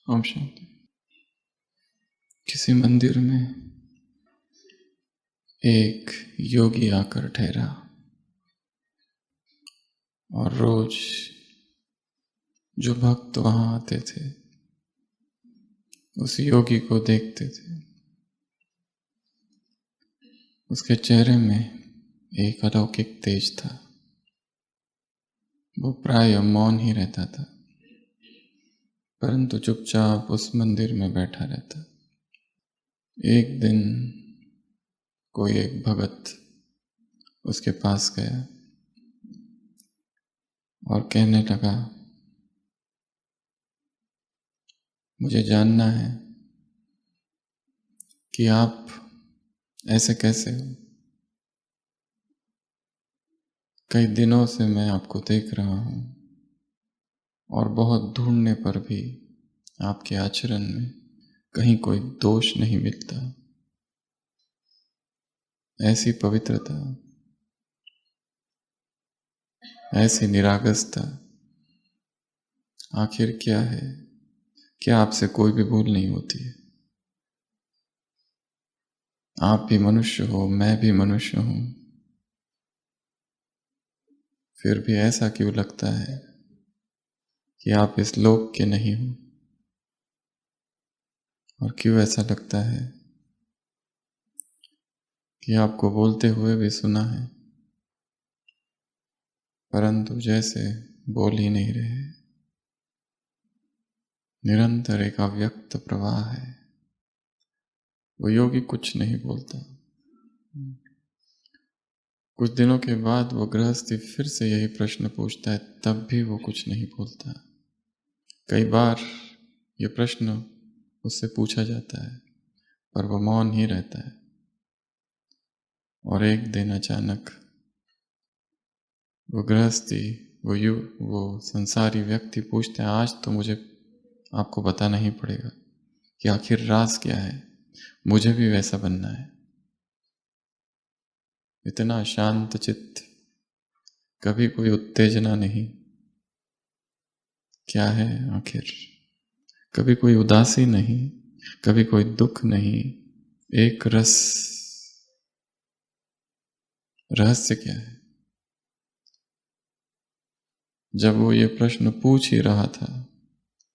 ओम शांति। किसी मंदिर में एक योगी आकर ठहरा और रोज जो भक्त वहां आते थे उस योगी को देखते थे। उसके चेहरे में एक अलौकिक तेज था। वो प्राय मौन ही रहता था, परंतु चुपचाप उस मंदिर में बैठा रहता। एक दिन कोई एक भगत उसके पास गया और कहने लगा, मुझे जानना है कि आप ऐसे कैसे हो। कई दिनों से मैं आपको देख रहा हूं और बहुत ढूंढने पर भी आपके आचरण में कहीं कोई दोष नहीं मिलता। ऐसी पवित्रता, ऐसी निरागसता आखिर क्या है? क्या आपसे कोई भी भूल नहीं होती है? आप भी मनुष्य हो, मैं भी मनुष्य हूं, फिर भी ऐसा क्यों लगता है कि आप इस लोक के नहीं हो? और क्यों ऐसा लगता है कि आपको बोलते हुए भी सुना है, परंतु जैसे बोल ही नहीं रहे। निरंतर एक अव्यक्त प्रवाह है। वो योगी कुछ नहीं बोलता। कुछ दिनों के बाद वो गृहस्थी फिर से यही प्रश्न पूछता है, तब भी वो कुछ नहीं बोलता। कई बार ये प्रश्न उससे पूछा जाता है पर वो मौन ही रहता है। और एक दिन अचानक वो गृहस्थी, वो संसारी व्यक्ति पूछते हैं, आज तो मुझे आपको बताना ही पड़ेगा कि आखिर राज क्या है। मुझे भी वैसा बनना है। इतना शांत चित्त, कभी कोई उत्तेजना नहीं। क्या है आखिर? कभी कोई उदासी नहीं, कभी कोई दुख नहीं, एक रस। रहस्य क्या है? जब वो ये प्रश्न पूछ ही रहा था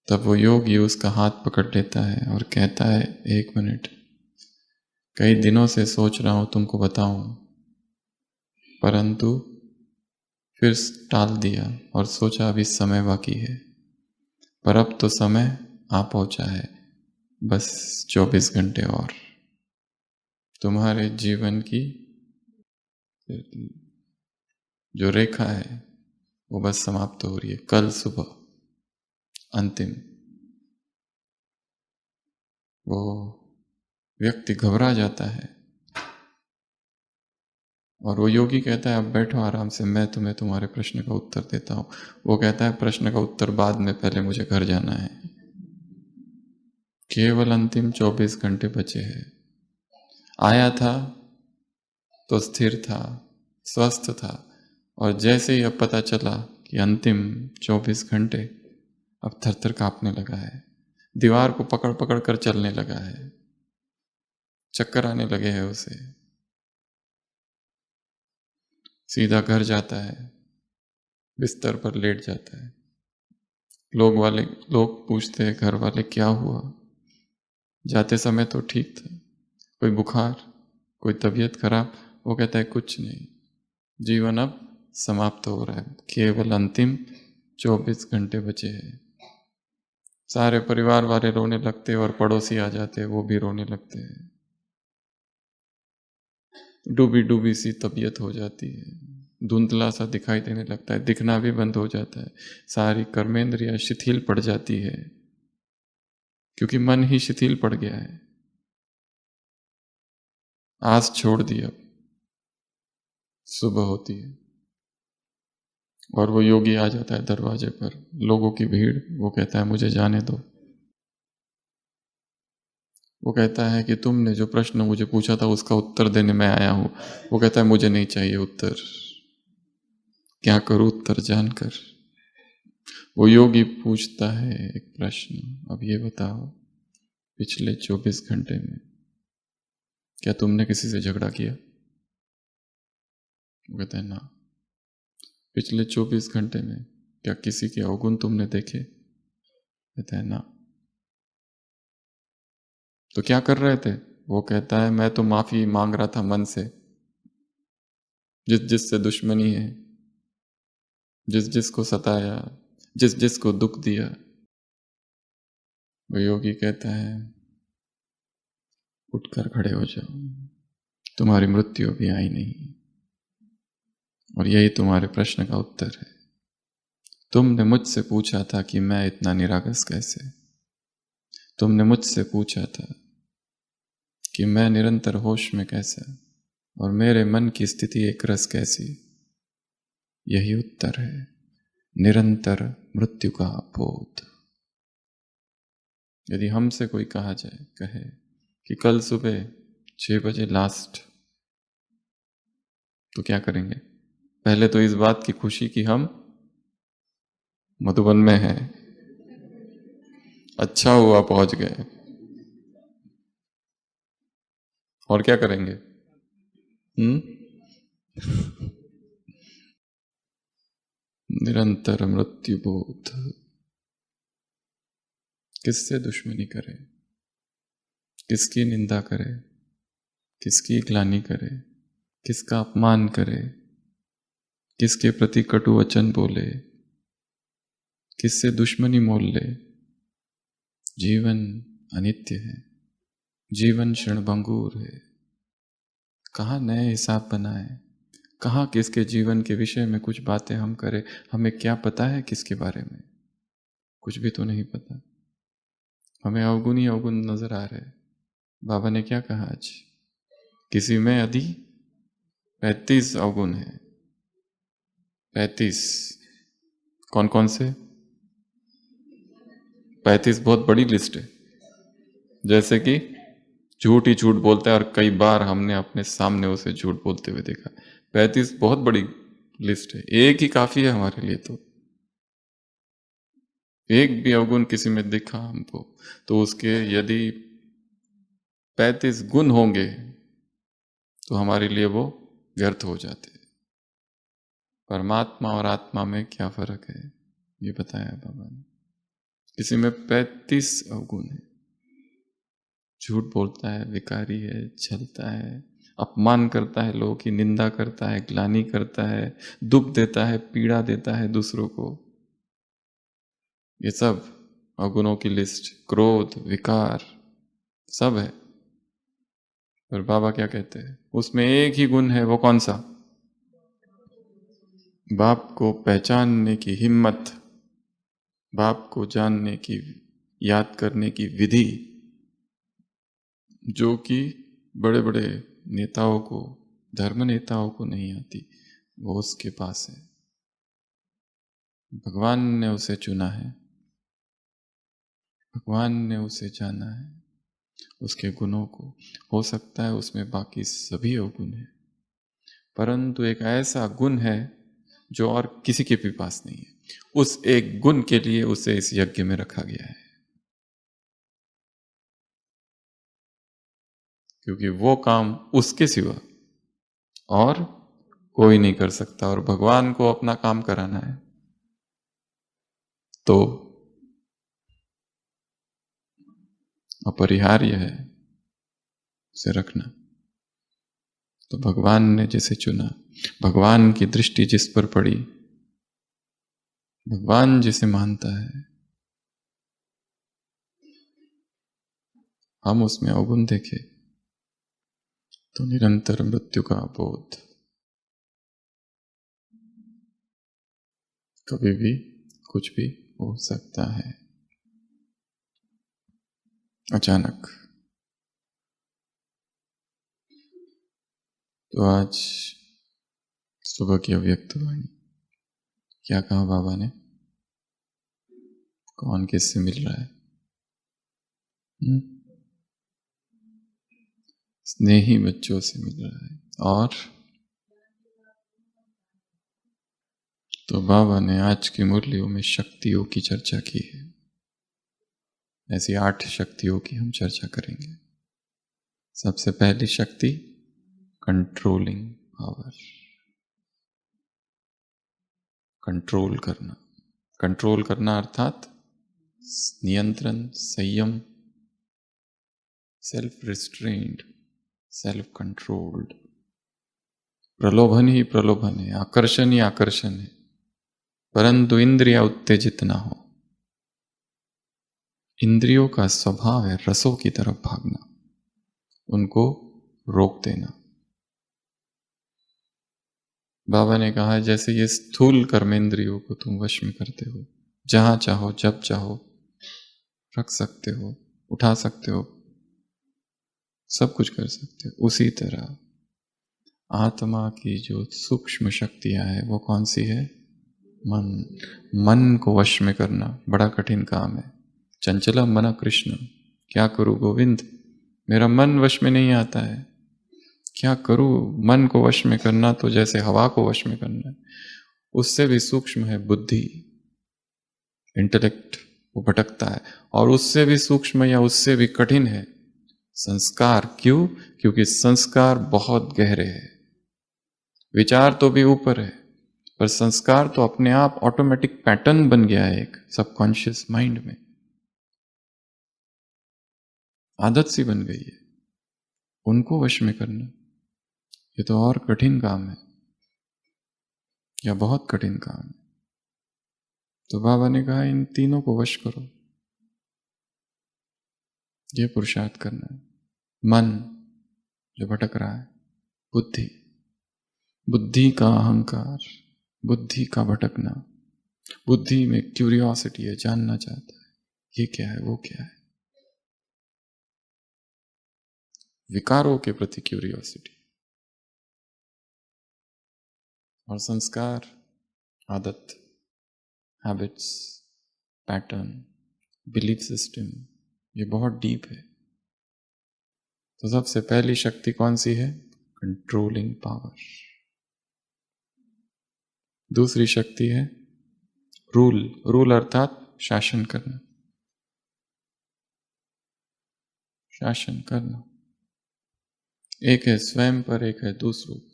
तब वो योगी उसका हाथ पकड़ लेता है और कहता है, एक मिनट, कई दिनों से सोच रहा हूं तुमको बताऊं, परंतु फिर टाल दिया और सोचा अभी समय बाकी है। पर अब तो समय आ पहुंचा है, बस 24 घंटे और। तुम्हारे जीवन की जो रेखा है वो बस समाप्त हो रही है। कल सुबह अंतिम। वो व्यक्ति घबरा जाता है और वो योगी कहता है, अब बैठो आराम से, मैं तुम्हें तुम्हारे प्रश्न का उत्तर देता हूं। वो कहता है, प्रश्न का उत्तर बाद में, पहले मुझे घर जाना है। केवल अंतिम 24 घंटे बचे हैं। आया था तो स्थिर था, स्वस्थ था, और जैसे ही अब पता चला कि अंतिम 24 घंटे, अब थर थर कांपने लगा है। दीवार को पकड़ पकड़ कर चलने लगा है। चक्कर आने लगे हैं उसे। सीधा घर जाता है, बिस्तर पर लेट जाता है। लोग पूछते हैं, घर वाले, क्या हुआ? जाते समय तो ठीक था, कोई बुखार, कोई तबीयत खराब? वो कहता है, कुछ नहीं, जीवन अब समाप्त हो रहा है, केवल अंतिम 24 घंटे बचे हैं। सारे परिवार वाले रोने लगते और पड़ोसी आ जाते, वो भी रोने लगते हैं। डूबी डूबी सी तबीयत हो जाती है, धुंधला सा दिखाई देने लगता है, दिखना भी बंद हो जाता है। सारी कर्मेंद्रियां शिथिल पड़ जाती है, क्योंकि मन ही शिथिल पड़ गया है। आस छोड़ दी। अब सुबह होती है और वो योगी आ जाता है दरवाजे पर। लोगों की भीड़। वो कहता है, मुझे जाने दो। वो कहता है कि तुमने जो प्रश्न मुझे पूछा था उसका उत्तर देने मैं आया हूं। वो कहता है, मुझे नहीं चाहिए उत्तर। क्या करूं उत्तर जानकर? वो योगी पूछता है एक प्रश्न, अब ये बताओ पिछले 24 घंटे में क्या तुमने किसी से झगड़ा किया? वो कहता है ना। पिछले 24 घंटे में क्या किसी के अवगुण तुमने देखे? कहता है ना। तो क्या कर रहे थे? वो कहता है मैं तो माफी मांग रहा था मन से, जिस जिससे दुश्मनी है, जिस जिसको सताया, जिस जिसको दुख दिया। वो योगी कहता है उठकर खड़े हो जाओ, तुम्हारी मृत्यु अभी आई नहीं, और यही तुम्हारे प्रश्न का उत्तर है। तुमने मुझसे पूछा था कि मैं इतना निरागस कैसे, तुमने मुझसे पूछा था कि मैं निरंतर होश में कैसा, और मेरे मन की स्थिति एक रस कैसी। यही उत्तर है, निरंतर मृत्यु का बोध। यदि हमसे कोई कहे कि कल सुबह 6 बजे लास्ट, तो क्या करेंगे? पहले तो इस बात की खुशी कि हम मधुबन में हैं, अच्छा हुआ पहुंच गए। और क्या करेंगे? निरंतर मृत्यु बोध। किससे दुश्मनी करे, किसकी निंदा करे, किसकी ग्लानि करे, किसका अपमान करे, किसके प्रति कटु वचन बोले, किससे दुश्मनी मोल ले। जीवन अनित्य है, जीवन क्षणभंगुर है। कहाँ नए हिसाब बनाए, कहाँ किसके जीवन के विषय में कुछ बातें हम करें। हमें क्या पता है किसके बारे में? कुछ भी तो नहीं पता। हमें अवगुण ही अवगुण नजर आ रहे। बाबा ने क्या कहा आज? किसी में यदि 35 अवगुण है। 35 कौन कौन से? 35 बहुत बड़ी लिस्ट है। जैसे कि झूठ ही झूठ बोलता है, और कई बार हमने अपने सामने उसे झूठ बोलते हुए देखा। 35 बहुत बड़ी लिस्ट है, एक ही काफी है हमारे लिए। तो एक भी अवगुण किसी में दिखा हमको, तो उसके यदि 35 गुण होंगे तो हमारे लिए वो व्यर्थ हो जाते। परमात्मा और आत्मा में क्या फर्क है ये बताया बाबा ने। किसी में 35 अवगुण है, झूठ बोलता है, विकारी है, छलता है, अपमान करता है, लोगों की निंदा करता है, ग्लानि करता है, दुख देता है, पीड़ा देता है दूसरों को। ये सब अवगुणों की लिस्ट, क्रोध, विकार सब है। और बाबा क्या कहते हैं? उसमें एक ही गुण है, वो कौन सा? बाप को पहचानने की हिम्मत, बाप को जानने की, याद करने की विधि, जो कि बड़े बड़े नेताओं को, धर्म नेताओं को नहीं आती, वो उसके पास है। भगवान ने उसे चुना है, भगवान ने उसे जाना है, उसके गुणों को। हो सकता है उसमें बाकी सभी अवगुण है, परंतु एक ऐसा गुण है जो और किसी के भी पास नहीं है। उस एक गुण के लिए उसे इस यज्ञ में रखा गया है, क्योंकि वो काम उसके सिवा और कोई नहीं कर सकता। और भगवान को अपना काम कराना है तो अपरिहार्य है उसे रखना। तो भगवान ने जिसे चुना, भगवान की दृष्टि जिस पर पड़ी, भगवान जिसे मानता है, हम उसमें अवगुण देखे तो निरंतर मृत्यु का बोध। कभी भी कुछ भी हो सकता है अचानक। तो आज सुबह की अव्यक्त वाणी क्या कहा बाबा ने? कौन किससे मिल रहा है? स्नेही बच्चों से मिल रहा है। और तो बाबा ने आज की मुरलियों में शक्तियों की चर्चा की है। ऐसी 8 शक्तियों की हम चर्चा करेंगे। सबसे पहली शक्ति कंट्रोलिंग पावर, कंट्रोल करना। कंट्रोल करना अर्थात नियंत्रण, संयम, सेल्फ रिस्ट्रेंड, सेल्फ कंट्रोल्ड। प्रलोभन ही प्रलोभन है, आकर्षण ही आकर्षण है, परंतु इंद्रिया उत्तेजित ना हो। इंद्रियों का स्वभाव है रसों की तरफ भागना, उनको रोक देना। बाबा ने कहा है जैसे ये स्थूल कर्मेंद्रियों को तुम वश में करते हो, जहां चाहो जब चाहो रख सकते हो, उठा सकते हो, सब कुछ कर सकते हो, उसी तरह आत्मा की जो सूक्ष्म शक्तियां है वो कौन सी है? मन। मन को वश में करना बड़ा कठिन काम है। चंचलम मन कृष्ण, क्या करूं गोविंद, मेरा मन वश में नहीं आता है, क्या करूं? मन को वश में करना तो जैसे हवा को वश में करना है, उससे भी सूक्ष्म है बुद्धि, इंटेलेक्ट, वो भटकता है। और उससे भी सूक्ष्म या उससे भी कठिन है संस्कार। क्यों? क्योंकि संस्कार बहुत गहरे हैं। विचार तो भी ऊपर है, पर संस्कार तो अपने आप ऑटोमेटिक पैटर्न बन गया है एक सबकॉन्शियस माइंड में, आदत सी बन गई है। उनको वश में करना ये तो और कठिन काम है, या बहुत कठिन काम है। तो बाबा ने कहा इन तीनों को वश करो, ये पुरुषार्थ करना है। मन जो भटक रहा है, बुद्धि, बुद्धि का अहंकार, बुद्धि का भटकना, बुद्धि में क्यूरियोसिटी है, जानना चाहता है ये क्या है वो क्या है, विकारों के प्रति क्यूरियोसिटी। और संस्कार, आदत, हैबिट्स, पैटर्न, बिलीफ सिस्टम, ये बहुत डीप है। तो सबसे पहली शक्ति कौन सी है? Controlling power. दूसरी शक्ति है रूल। रूल अर्थात शासन करना, शासन करना। एक है स्वयं पर, एक है दूसरों पर।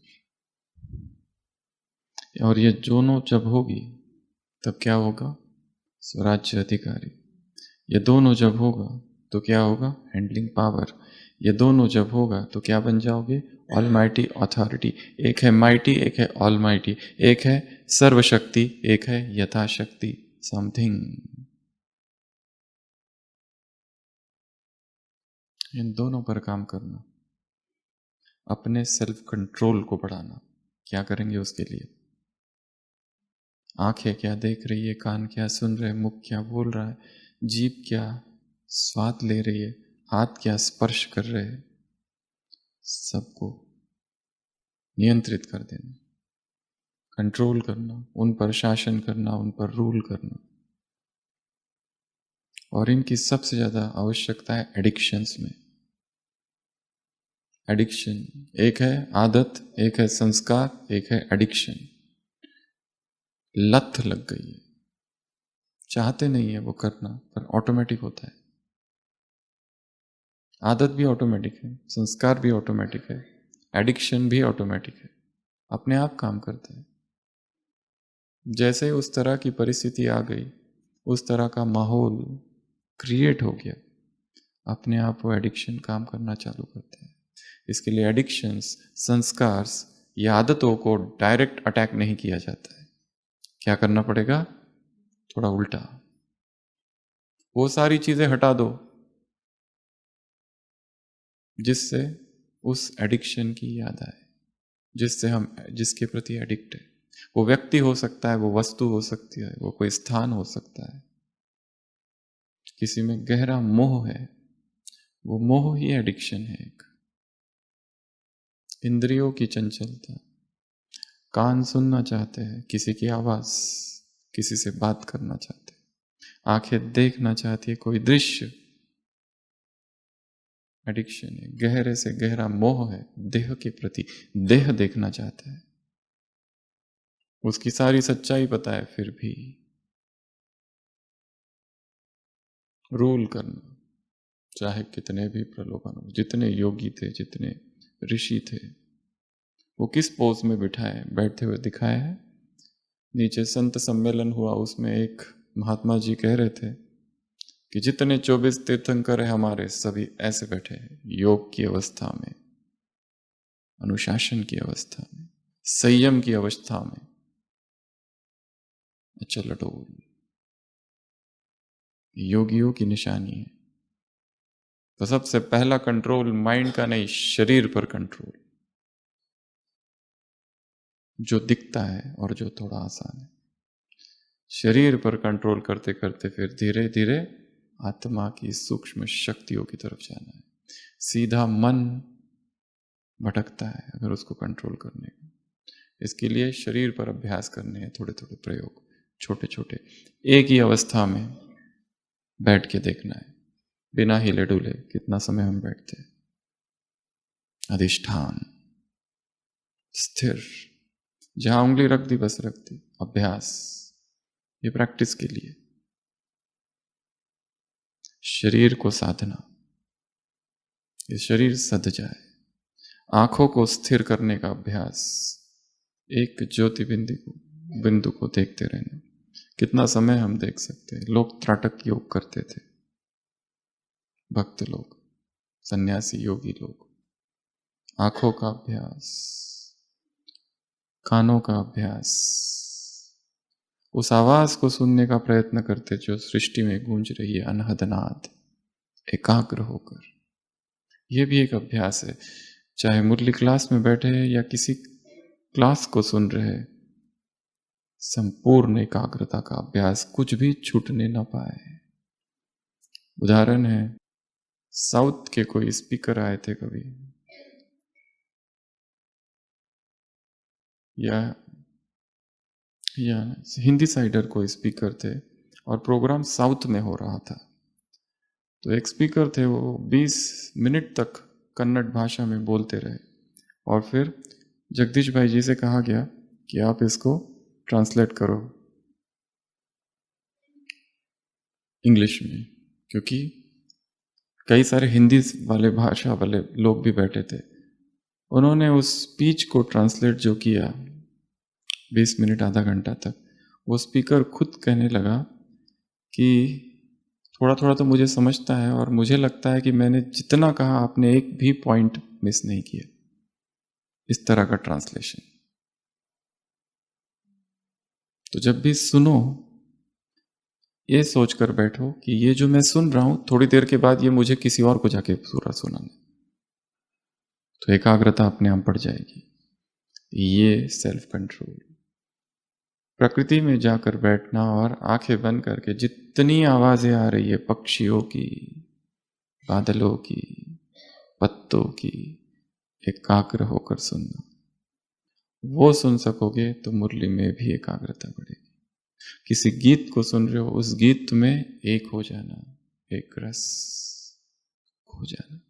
और ये दोनों जब होगी तब क्या होगा? स्वराज्य अधिकारी। ये दोनों जब होगा तो क्या होगा? Handling power. ये दोनों जब होगा तो क्या बन जाओगे? Almighty authority. एक है माइटी, एक है ऑलमाइटी, एक है सर्वशक्ति, एक है यथाशक्ति, समथिंग। इन दोनों पर काम करना, अपने सेल्फ कंट्रोल को बढ़ाना। क्या करेंगे उसके लिए? आंखें क्या देख रही है, कान क्या सुन रहे, मुख क्या बोल रहा है, जीभ क्या स्वाद ले रही है, हाथ क्या स्पर्श कर रहे हैं, सबको नियंत्रित कर देना, कंट्रोल करना, उन पर शासन करना, उन पर रूल करना। और इनकी सबसे ज्यादा आवश्यकता है एडिक्शंस में। एडिक्शन एक है आदत, एक है संस्कार, एक है एडिक्शन। लत लग गई है, चाहते नहीं है वो करना, पर ऑटोमेटिक होता है। आदत भी ऑटोमेटिक है, संस्कार भी ऑटोमेटिक है, एडिक्शन भी ऑटोमेटिक है, अपने आप काम करता है। जैसे ही उस तरह की परिस्थिति आ गई, उस तरह का माहौल क्रिएट हो गया, अपने आप वो एडिक्शन काम करना चालू करता है। इसके लिए एडिक्शंस, संस्कार्स या आदतों को डायरेक्ट अटैक नहीं किया जाता है। क्या करना पड़ेगा? थोड़ा उल्टा, वो सारी चीजें हटा दो जिससे उस एडिक्शन की याद आए, जिससे हम, जिसके प्रति एडिक्ट है। वो व्यक्ति हो सकता है, वो वस्तु हो सकती है, वो कोई स्थान हो सकता है, किसी में गहरा मोह है, वो मोह ही एडिक्शन है एक। इंद्रियों की चंचलता, कान सुनना चाहते हैं किसी की आवाज, किसी से बात करना चाहते हैं, आंखें देखना चाहती है कोई दृश्य, एडिक्शन है। गहरे से गहरा मोह है देह के प्रति, देह देखना चाहता है। उसकी सारी सच्चाई पता है, फिर भी रूल करना, चाहे कितने भी प्रलोभन हो। जितने योगी थे, जितने ऋषि थे, वो किस पोज में बिठाए बैठे हुए दिखाए हैं। नीचे संत सम्मेलन हुआ, उसमें एक महात्मा जी कह रहे थे कि जितने 24 तीर्थंकर हैं हमारे, सभी ऐसे बैठे हैं, योग की अवस्था में, अनुशासन की अवस्था में, संयम की अवस्था में, अचल अडोल। योगियों की निशानी है। तो सबसे पहला कंट्रोल माइंड का नहीं, शरीर पर कंट्रोल, जो दिखता है और जो थोड़ा आसान है। शरीर पर कंट्रोल करते करते फिर धीरे धीरे आत्मा की सूक्ष्म शक्तियों की तरफ जाना है। सीधा मन भटकता है अगर उसको कंट्रोल करने का। इसके लिए शरीर पर अभ्यास करने हैं, थोड़े थोड़े प्रयोग, छोटे छोटे, एक ही अवस्था में बैठ के देखना है, बिना हिले डुले। कितना समय हम बैठते हैं? अधिष्ठान, स्थिर, जहां उंगली रख दी बस रख दी। अभ्यास, ये प्रैक्टिस के लिए। शरीर को साधना, ये शरीर सध जाए। आंखों को स्थिर करने का अभ्यास, एक ज्योति बिंदु को देखते रहना। कितना समय हम देख सकते हैं? लोग त्राटक योग करते थे, भक्त लोग, सन्यासी योगी लोग। आंखों का अभ्यास, कानों का अभ्यास, उस आवाज को सुनने का प्रयत्न करते जो सृष्टि में गूंज रही है, अनहद नाद, एकाग्र होकर। यह भी एक अभ्यास है। चाहे मुरली क्लास में बैठे या किसी क्लास को सुन रहे, संपूर्ण एकाग्रता का अभ्यास, कुछ भी छूटने ना पाए। उदाहरण है, साउथ के कोई स्पीकर आए थे कभी, या हिंदी साइडर कोई स्पीकर थे, और प्रोग्राम साउथ में हो रहा था। तो एक स्पीकर थे, वो 20 मिनट तक कन्नड़ भाषा में बोलते रहे, और फिर जगदीश भाई जी से कहा गया कि आप इसको ट्रांसलेट करो इंग्लिश में, क्योंकि कई सारे हिंदी वाले भाषा वाले लोग भी बैठे थे। उन्होंने उस स्पीच को ट्रांसलेट जो किया 20 मिनट आधा घंटा तक, वो स्पीकर खुद कहने लगा कि थोड़ा थोड़ा तो मुझे समझता है, और मुझे लगता है कि मैंने जितना कहा आपने एक भी पॉइंट मिस नहीं किया। इस तरह का ट्रांसलेशन। तो जब भी सुनो, ये सोचकर बैठो कि ये जो मैं सुन रहा हूं, थोड़ी देर के बाद ये मुझे किसी और को जाके पूरा सुनाना, तो एकाग्रता अपने आप बढ़ जाएगी। ये सेल्फ कंट्रोल, प्रकृति में जाकर बैठना और आंखें बंद करके जितनी आवाजें आ रही है, पक्षियों की, बादलों की, पत्तों की, एकाग्र होकर सुनना। वो सुन सकोगे तो मुरली में भी एकाग्रता बढ़ेगी। किसी गीत को सुन रहे हो, उस गीत में एक हो जाना, एक रस खो जाना।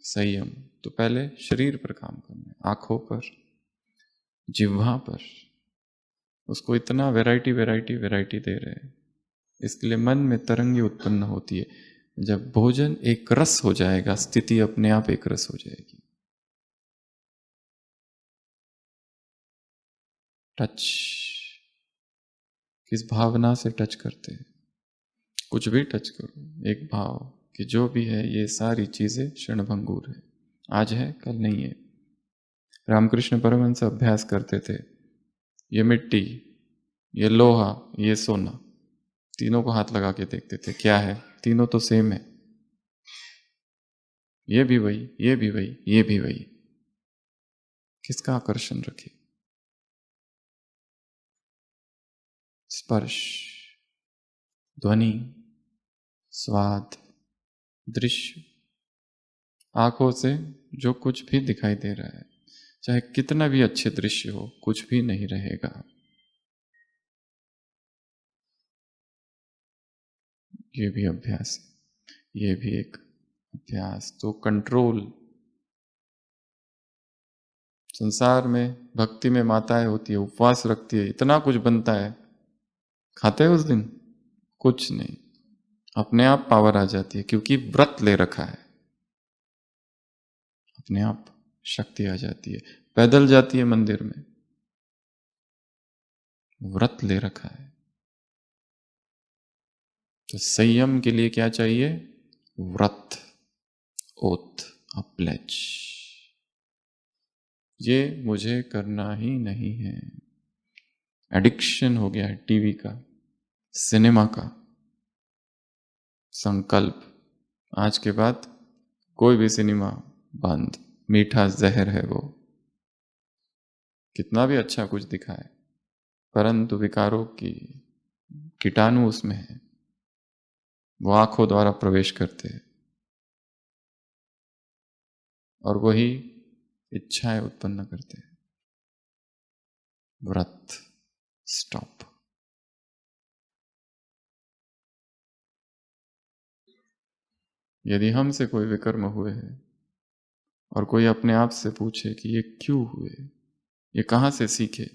संयम तो पहले शरीर पर काम करना है, आंखों पर, जिह्वा पर। उसको इतना वैरायटी वैरायटी वैरायटी दे रहे हैं, इसके लिए मन में तरंगे उत्पन्न होती है। जब भोजन एक रस हो जाएगा, स्थिति अपने आप एक रस हो जाएगी। टच, किस भावना से टच करते हैं? कुछ भी टच करो, एक भाव कि जो भी है ये सारी चीजें क्षणभंगुर है, आज है कल नहीं है। रामकृष्ण परमहंस अभ्यास करते थे, ये मिट्टी, ये लोहा, ये सोना, तीनों को हाथ लगा के देखते थे, क्या है? तीनों तो सेम है। ये भी वही, ये भी वही, ये भी वही। किसका आकर्षण रखे? स्पर्श, ध्वनि, स्वाद, दृश्य, आंखों से जो कुछ भी दिखाई दे रहा है, चाहे कितना भी अच्छे दृश्य हो, कुछ भी नहीं रहेगा। ये भी अभ्यास है, ये भी एक अभ्यास। तो कंट्रोल संसार में भक्ति में माताएं होती है, उपवास रखती है, इतना कुछ बनता है, खाते हैं उस दिन कुछ नहीं, अपने आप पावर आ जाती है क्योंकि व्रत ले रखा है, अपने आप शक्ति आ जाती है। पैदल जाती है मंदिर में, व्रत ले रखा है। तो संयम के लिए क्या चाहिए? व्रत, ओथ, अ प्लेज। ये मुझे करना ही नहीं है। एडिक्शन हो गया है टीवी का, सिनेमा का। संकल्प, आज के बाद कोई भी सिनेमा बंद, मीठा जहर है वो। कितना भी अच्छा कुछ दिखाए, परंतु विकारों की कीटाणु उसमें है, वो आंखों द्वारा प्रवेश करते हैं और वही इच्छाएं उत्पन्न करते हैं। व्रत, स्टॉप। यदि हमसे कोई विकर्म हुए हैं और कोई अपने आप से पूछे कि ये क्यों हुए, ये कहां से सीखे,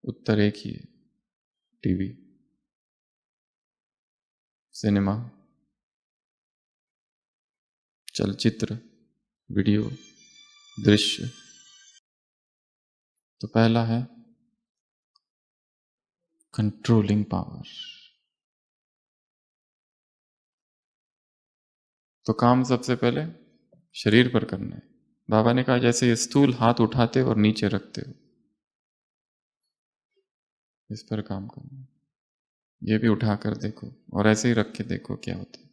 उत्तर एक ही है, टीवी, सिनेमा, चलचित्र, वीडियो, दृश्य। तो पहला है कंट्रोलिंग पावर। तो काम सबसे पहले शरीर पर करना है। बाबा ने कहा जैसे ये स्थूल हाथ उठाते और नीचे रखते हो, इस पर काम करना है। ये भी उठा कर देखो और ऐसे ही रख के देखो क्या होता है,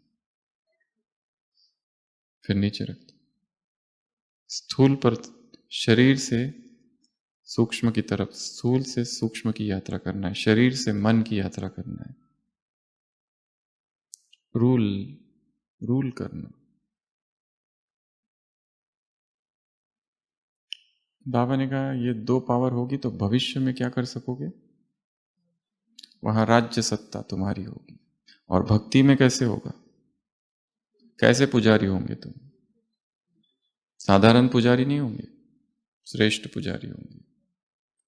फिर नीचे रख दो। स्थूल पर, शरीर से सूक्ष्म की तरफ, स्थूल से सूक्ष्म की यात्रा करना है, शरीर से मन की यात्रा करना है। रूल, रूल करना। बाबा ने कहा ये दो पावर होगी तो भविष्य में क्या कर सकोगे, वहां राज्य सत्ता तुम्हारी होगी। और भक्ति में कैसे होगा, कैसे पुजारी होंगे तुम? साधारण पुजारी नहीं होंगे, श्रेष्ठ पुजारी होंगे।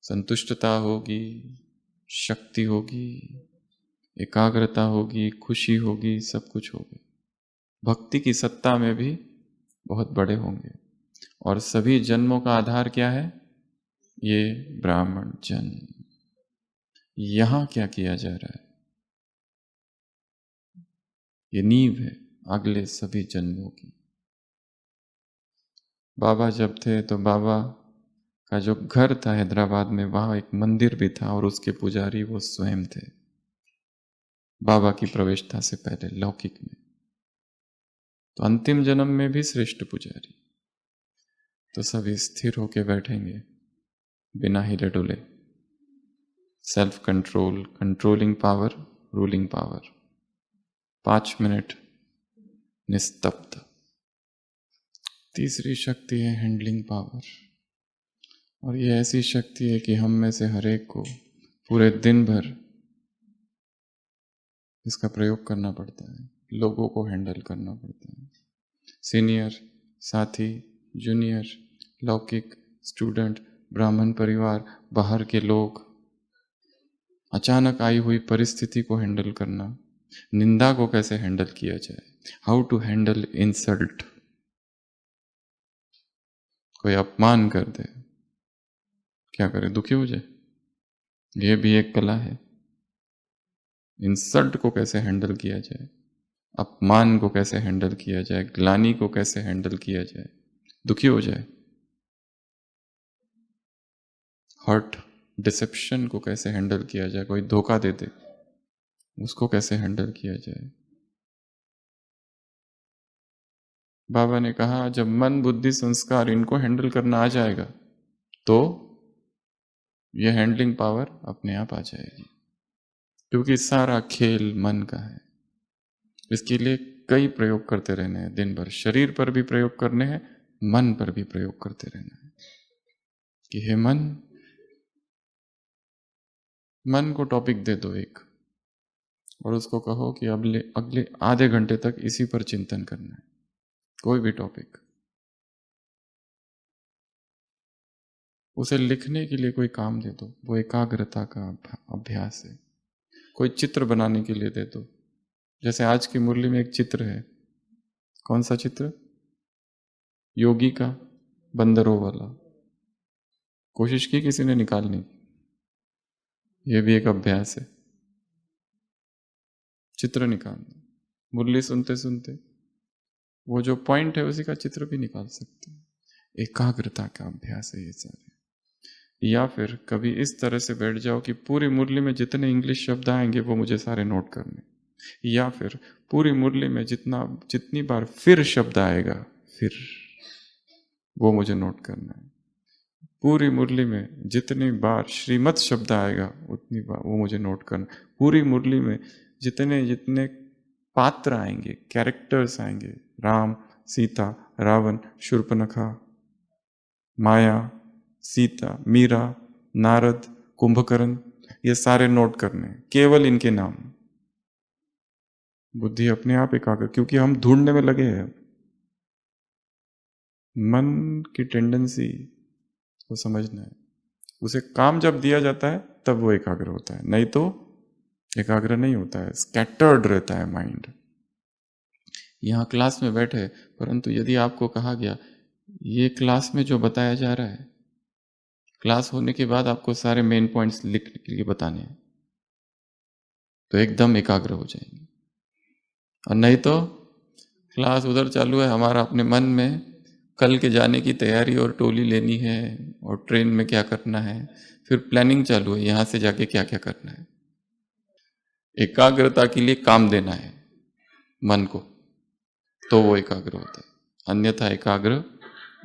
संतुष्टता होगी, शक्ति होगी, एकाग्रता होगी, खुशी होगी, सब कुछ होगा। भक्ति की सत्ता में भी बहुत बड़े होंगे। और सभी जन्मों का आधार क्या है? ये ब्राह्मण जन्म। यहां क्या किया जा रहा है? ये नींव है अगले सभी जन्मों की। बाबा जब थे तो बाबा का जो घर था हैदराबाद में, वहां एक मंदिर भी था और उसके पुजारी वो स्वयं थे, बाबा की प्रवेशता से पहले लौकिक में। तो अंतिम जन्म में भी श्रेष्ठ पुजारी। तो सभी स्थिर होके बैठेंगे बिना हिले डुले। Self control, controlling power, ruling power. 5 minute निस्तब्ध। तीसरी शक्ति है हैंडलिंग पावर। और ये ऐसी शक्ति है कि हम में से हर एक को पूरे दिन भर इसका प्रयोग करना पड़ता है, लोगों को हैंडल करना पड़ता है। सीनियर, साथी, जूनियर, लौकिक, स्टूडेंट, ब्राह्मण परिवार, बाहर के लोग, अचानक आई हुई परिस्थिति को हैंडल करना, निंदा को कैसे हैंडल किया जाए, हाउ टू हैंडल इंसल्ट। कोई अपमान कर दे, क्या करे, दुखी हो जाए, ये भी एक कला है। इंसल्ट को कैसे हैंडल किया जाए, अपमान को कैसे हैंडल किया जाए, ग्लानि को कैसे हैंडल किया जाए, दुखी हो जाए। हर्ट, डिसेप्शन को कैसे हैंडल किया जाए, कोई धोखा दे दे उसको कैसे हैंडल किया जाए। बाबा ने कहा जब मन बुद्धि संस्कार इनको हैंडल करना आ जाएगा तो ये हैंडलिंग पावर अपने आप आ जाएगी, क्योंकि सारा खेल मन का है। इसके लिए कई प्रयोग करते रहने हैं दिन भर, शरीर पर भी प्रयोग करने हैं, मन पर भी प्रयोग करते रहना है कि हे मन, मन को टॉपिक दे दो एक और उसको कहो कि अगले अगले आधे घंटे तक इसी पर चिंतन करना है, कोई भी टॉपिक। उसे लिखने के लिए कोई काम दे दो, वो एकाग्रता का अभ्यास है। कोई चित्र बनाने के लिए दे दो, जैसे आज की मुरली में एक चित्र है। कौन सा चित्र? योगी का, बंदरों वाला। कोशिश की किसी ने निकालने की? ये भी एक अभ्यास है, चित्र निकालना। मुरली सुनते सुनते वो जो पॉइंट है उसी का चित्र भी निकाल सकते हैं। एकाग्रता का अभ्यास है ये सारे। या फिर कभी इस तरह से बैठ जाओ कि पूरी मुरली में जितने इंग्लिश शब्द आएंगे वो मुझे सारे नोट करने। या फिर पूरी मुरली में जितनी बार फिर शब्द आएगा, फिर, वो मुझे नोट करना है। पूरी मुरली में जितनी बार श्रीमत शब्द आएगा उतनी बार वो मुझे नोट करना। पूरी मुरली में जितने जितने पात्र आएंगे, कैरेक्टर्स आएंगे, राम, सीता, रावण, शूर्पणखा, माया, सीता, मीरा, नारद, कुंभकर्ण, ये सारे नोट करने, केवल इनके नाम। बुद्धि अपने आप एकाग्र, क्योंकि हम ढूंढने में लगे हैं। मन की टेंडेंसी को समझना है। उसे काम जब दिया जाता है तब वो एकाग्र होता है, नहीं तो एकाग्र नहीं होता है, स्कैटर्ड रहता है माइंड। यहाँ क्लास में बैठे, परंतु यदि आपको कहा गया ये क्लास में जो बताया जा रहा है, क्लास होने के बाद आपको सारे मेन पॉइंट्स लिख के बताने हैं, तो एकदम एकाग्र हो जाएंगे। और नहीं तो क्लास उधर चालू है, हमारा अपने मन में कल के जाने की तैयारी और टोली लेनी है और ट्रेन में क्या करना है, फिर प्लानिंग चालू है यहाँ से जाके क्या क्या करना है। एकाग्रता के लिए काम देना है मन को, तो वो एकाग्र होता है, अन्यथा एकाग्र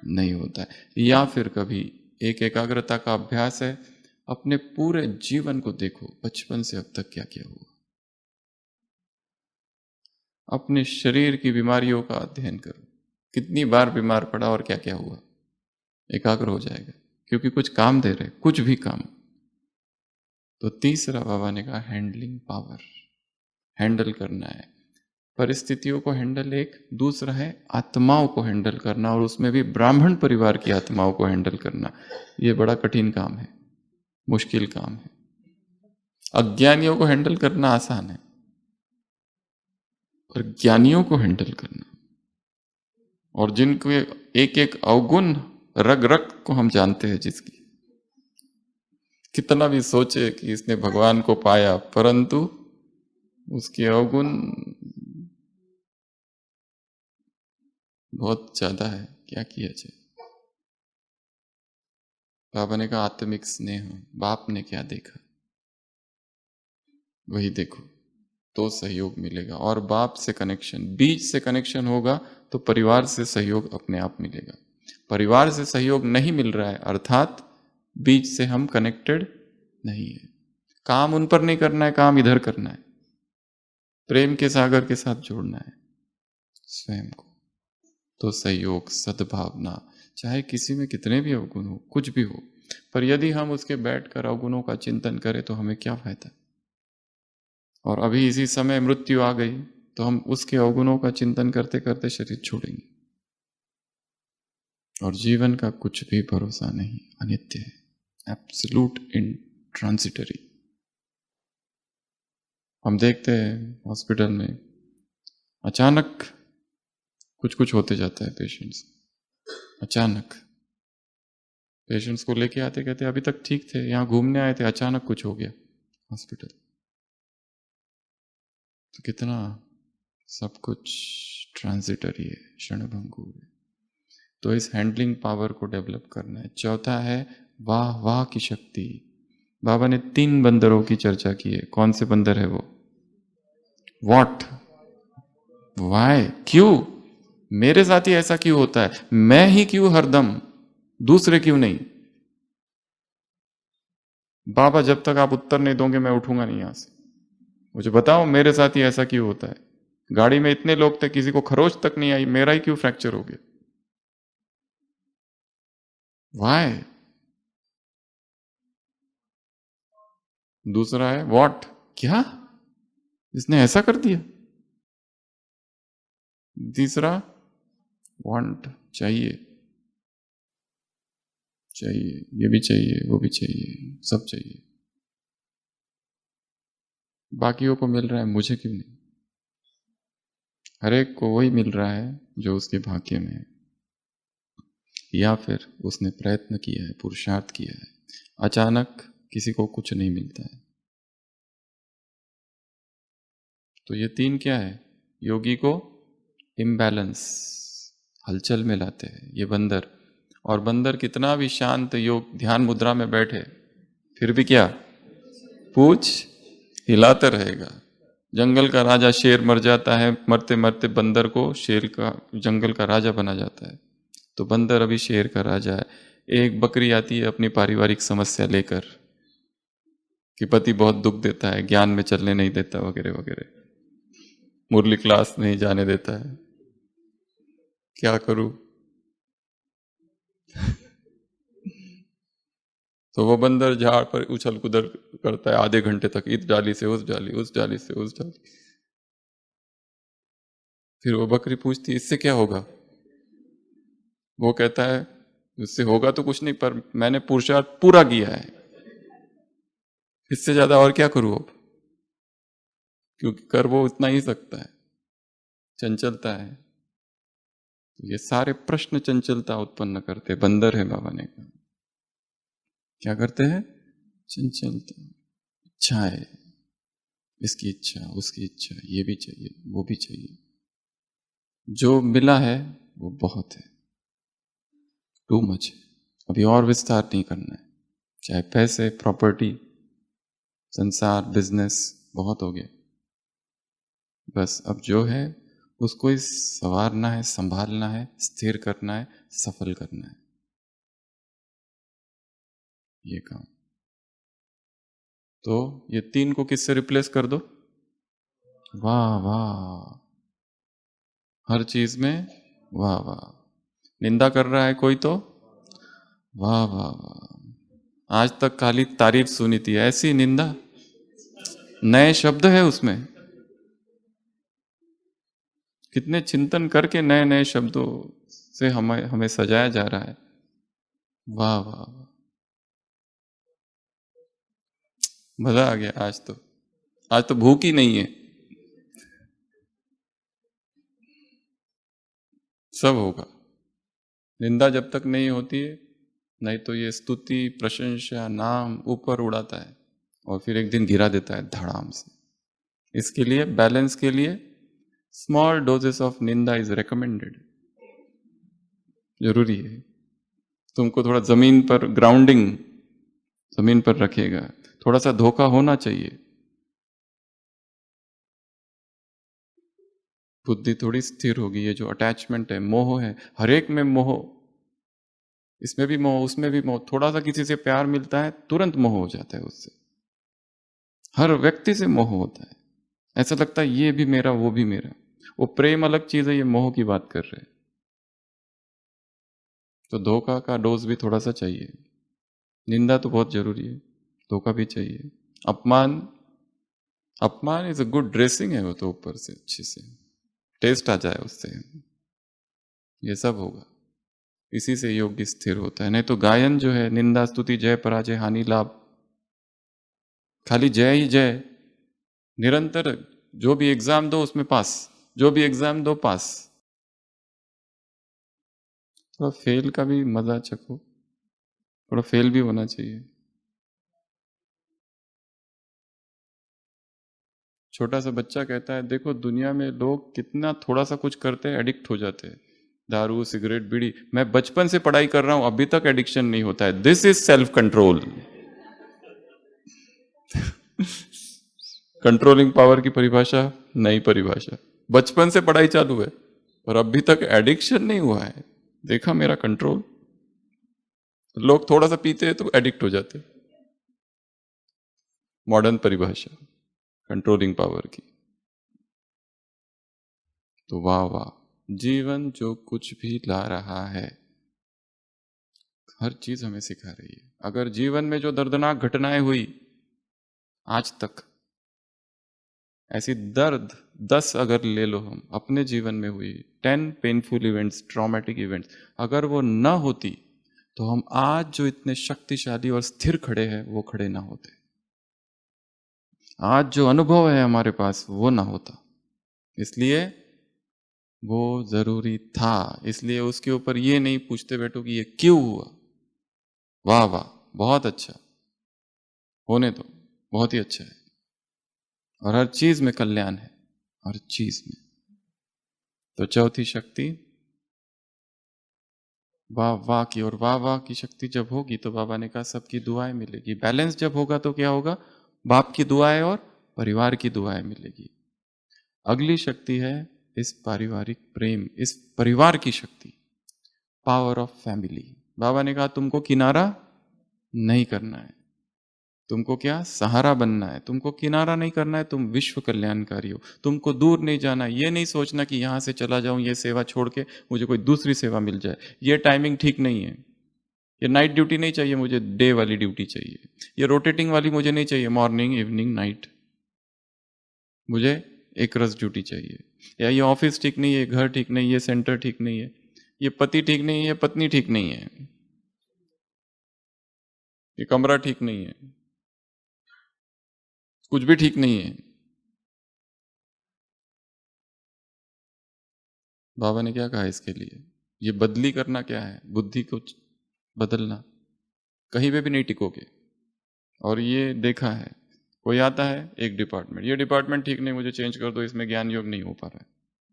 नहीं होता है। या फिर कभी एक एकाग्रता का अभ्यास है, अपने पूरे जीवन को देखो, बचपन से अब तक क्या क्या हुआ। अपने शरीर की बीमारियों का अध्ययन करो, कितनी बार बीमार पड़ा और क्या क्या हुआ, एकाग्र हो जाएगा, क्योंकि कुछ काम दे रहे, कुछ भी काम। तो तीसरा बाबा ने कहा हैंडलिंग पावर, हैंडल करना है परिस्थितियों को हैंडल। एक दूसरा है आत्माओं को हैंडल करना, और उसमें भी ब्राह्मण परिवार की आत्माओं को हैंडल करना। ये बड़ा कठिन काम है, मुश्किल काम है। अज्ञानियों को हैंडल करना आसान है, और ज्ञानियों को हैंडल करना, और जिनको एक एक अवगुण रग रग को हम जानते हैं, जिसकी कितना भी सोचे कि इसने भगवान को पाया, परंतु उसके अवगुण बहुत ज्यादा है, क्या किया जाए। बाबा ने कहा आत्मिक स्नेह, बाप ने क्या देखा वही देखो, तो सहयोग मिलेगा। और बाप से कनेक्शन, बीज से कनेक्शन होगा तो परिवार से सहयोग अपने आप मिलेगा। परिवार से सहयोग नहीं मिल रहा है, अर्थात बीज से हम कनेक्टेड नहीं है। काम उन पर नहीं करना है, काम इधर करना है, प्रेम के सागर के साथ जोड़ना है स्वयं को। तो सहयोग, सद्भावना, चाहे किसी में कितने भी अवगुण हो, कुछ भी हो, पर यदि हम उसके बैठकर अवगुणों का चिंतन करें तो हमें क्या फायदा। और अभी इसी समय मृत्यु आ गई तो हम उसके अवगुणों का चिंतन करते करते शरीर छोड़ेंगे। और जीवन का कुछ भी भरोसा नहीं, अनित्य है, एब्सोल्यूट इन ट्रांसिटरी। हम देखते हैं हॉस्पिटल में अचानक कुछ कुछ होते जाता है पेशेंट्स, अचानक पेशेंट्स को लेके आते, कहते अभी तक ठीक थे, यहाँ घूमने आए थे, अचानक कुछ हो गया हॉस्पिटल। तो कितना सब कुछ ट्रांजिटरी है, क्षणभंगुर है। तो इस हैंडलिंग पावर को डेवलप करना है। चौथा है वाह वाह की शक्ति। बाबा ने 3 बंदरों की चर्चा की है। कौन से बंदर है वो? व्हाट, वाई, क्यों, मेरे साथ ही ऐसा क्यों होता है, मैं ही क्यों हरदम, दूसरे क्यों नहीं। बाबा जब तक आप उत्तर नहीं दोगे मैं उठूंगा नहीं यहां से। मुझे बताओ मेरे साथ ही ऐसा क्यों होता है। गाड़ी में इतने लोग थे, किसी को खरोच तक नहीं आई, मेरा ही क्यों फ्रैक्चर हो गया। वाई। दूसरा है व्हाट, क्या, इसने ऐसा कर दिया। तीसरा वांट, चाहिए, चाहिए, ये भी चाहिए, वो भी चाहिए, सब चाहिए। बाकियों को मिल रहा है, मुझे क्यों नहीं? हर एक को वही मिल रहा है जो उसके भाग्य में है, या फिर उसने प्रयत्न किया है, पुरुषार्थ किया है। अचानक किसी को कुछ नहीं मिलता है। तो ये तीन क्या है? योगी को इम्बैलेंस, हलचल में लाते हैं ये बंदर। और बंदर कितना भी शांत योग ध्यान मुद्रा में बैठे, फिर भी क्या, पूछ हिलाता रहेगा। जंगल का राजा शेर मर जाता है, मरते मरते बंदर को शेर का, जंगल का राजा बना जाता है। तो बंदर अभी शेर का राजा है। एक बकरी आती है अपनी पारिवारिक समस्या लेकर कि पति बहुत दुख देता है, ज्ञान में चलने नहीं देता, वगैरह वगैरह, मुरली क्लास नहीं जाने देता है, क्या करूं? तो वो बंदर झाड़ पर उछल कूदल करता है आधे घंटे तक, इस डाली से उस डाली, उस डाली से उस डाली। फिर वो बकरी पूछती इससे क्या होगा? वो कहता है इससे होगा तो कुछ नहीं, पर मैंने पुरुषार्थ पूरा किया है, इससे ज्यादा और क्या करूं अब? क्योंकि कर वो उतना ही सकता है, चंचलता है। तो ये सारे प्रश्न चंचलता उत्पन्न करते, बंदर है बाबा ने कहा। क्या करते हैं? चंचलता, इच्छाएं, इसकी इच्छा, उसकी इच्छा, ये भी चाहिए, वो भी चाहिए। जो मिला है वो बहुत है, टू मच है, अभी और विस्तार नहीं करना है। चाहे पैसे, प्रॉपर्टी, संसार, बिजनेस, बहुत हो गया। बस अब जो है उसको इस संवारना है, संभालना है, स्थिर करना है, सफल करना है, ये काम। तो ये तीन को किससे रिप्लेस कर दो? वाह वाह, हर चीज में वाह वाह। निंदा कर रहा है कोई तो वाह वाह वाह। आज तक खाली तारीफ सुनी थी, ऐसी निंदा, नए शब्द है उसमें। कितने चिंतन करके नए नए शब्दों से हमें हमें सजाया जा रहा है। वाह वाह वाह, मजा आ गया आज तो। आज तो भूख ही नहीं है, सब होगा। निंदा जब तक नहीं होती है, नहीं तो ये स्तुति, प्रशंसा, नाम ऊपर उड़ाता है और फिर एक दिन गिरा देता है धड़ाम से। इसके लिए, बैलेंस के लिए, स्मॉल डोजेस ऑफ निंदा इज रिकमेंडेड, जरूरी है। तुमको थोड़ा जमीन पर ग्राउंडिंग, जमीन पर रखेगा। थोड़ा सा धोखा होना चाहिए, बुद्धि थोड़ी स्थिर होगी। ये जो अटैचमेंट है, मोह है, हर एक में मोह, इसमें भी मोह, उसमें भी मोह। थोड़ा सा किसी से प्यार मिलता है, तुरंत मोह हो जाता है उससे। हर व्यक्ति से मोह होता है, ऐसा लगता है ये भी मेरा, वो भी मेरा। वो प्रेम अलग चीज है, ये मोह की बात कर रहे हैं। तो धोखा का डोज भी थोड़ा सा चाहिए। निंदा तो बहुत जरूरी है, धोखा भी चाहिए। अपमान, अपमान इज अ गुड ड्रेसिंग है, वो तो ऊपर से अच्छे से टेस्ट आ जाए उससे, ये सब होगा। इसी से योग्य स्थिर होता है। नहीं तो गायन जो है, निंदा, स्तुति, जय, पराजय, हानि, लाभ, खाली जय ही जय, निरंतर। जो भी एग्जाम दो उसमें पास, जो भी एग्जाम दो पास। थोड़ा फेल का भी मजा चखो, थोड़ा फेल भी होना चाहिए। छोटा सा बच्चा कहता है देखो दुनिया में लोग कितना थोड़ा सा कुछ करते हैं एडिक्ट हो जाते हैं, दारू, सिगरेट, बीड़ी। मैं बचपन से पढ़ाई कर रहा हूं, अभी तक एडिक्शन नहीं होता है। This is self control. Controlling power की परिभाषा, नई परिभाषा। बचपन से पढ़ाई चालू है और अभी तक एडिक्शन नहीं हुआ है, देखा मेरा कंट्रोल। लोग थोड़ा सा पीते हैं तो एडिक्ट हो जाते, मॉडर्न परिभाषा कंट्रोलिंग पावर की। तो वाह वाह, जीवन जो कुछ भी ला रहा है, हर चीज हमें सिखा रही है। अगर जीवन में जो दर्दनाक घटनाएं हुई आज तक, ऐसी दर्द 10 अगर ले लो हम, अपने जीवन में हुई 10 पेनफुल इवेंट्स, ट्रॉमेटिक इवेंट्स, अगर वो न होती तो हम आज जो इतने शक्तिशाली और स्थिर खड़े हैं वो खड़े ना होते। आज जो अनुभव है हमारे पास वो ना होता। इसलिए वो जरूरी था। इसलिए उसके ऊपर ये नहीं पूछते बैठो कि ये क्यों हुआ। वाह वाह, बहुत अच्छा, होने दो, बहुत ही अच्छा है। और हर चीज में कल्याण है, हर चीज में। तो चौथी शक्ति वाह वाह की, और वाह वाह की शक्ति जब होगी तो बाबा ने कहा सबकी दुआएं मिलेगी। बैलेंस जब होगा तो क्या होगा? बाप की दुआएं और परिवार की दुआएं मिलेगी। अगली शक्ति है इस पारिवारिक प्रेम, इस परिवार की शक्ति, पावर ऑफ फैमिली। बाबा ने कहा तुमको किनारा नहीं करना है, तुमको क्या सहारा बनना है। तुमको किनारा नहीं करना है, तुम विश्व कल्याणकारी हो। तुमको दूर नहीं जाना, ये नहीं सोचना कि यहां से चला जाऊं ये सेवा छोड़ के मुझे कोई दूसरी सेवा मिल जाए। ये टाइमिंग ठीक नहीं है। ये नाइट ड्यूटी नहीं चाहिए मुझे, डे वाली ड्यूटी चाहिए। ये रोटेटिंग वाली मुझे नहीं चाहिए, मॉर्निंग इवनिंग नाइट। मुझे एक रस ड्यूटी चाहिए। या ये ऑफिस ठीक नहीं है, घर ठीक नहीं है, सेंटर ठीक नहीं है, ये पति ठीक नहीं है, पत्नी ठीक नहीं है, ये कमरा ठीक नहीं है, कुछ भी ठीक नहीं है। बाबा ने क्या कहा इसके लिए? ये बदली करना क्या है? बुद्धि को बदलना। कहीं पे भी नहीं टिकोगे। और ये देखा है, कोई आता है एक डिपार्टमेंट, ये डिपार्टमेंट ठीक नहीं, मुझे चेंज कर दो, इसमें ज्ञान योग नहीं हो पा रहा है,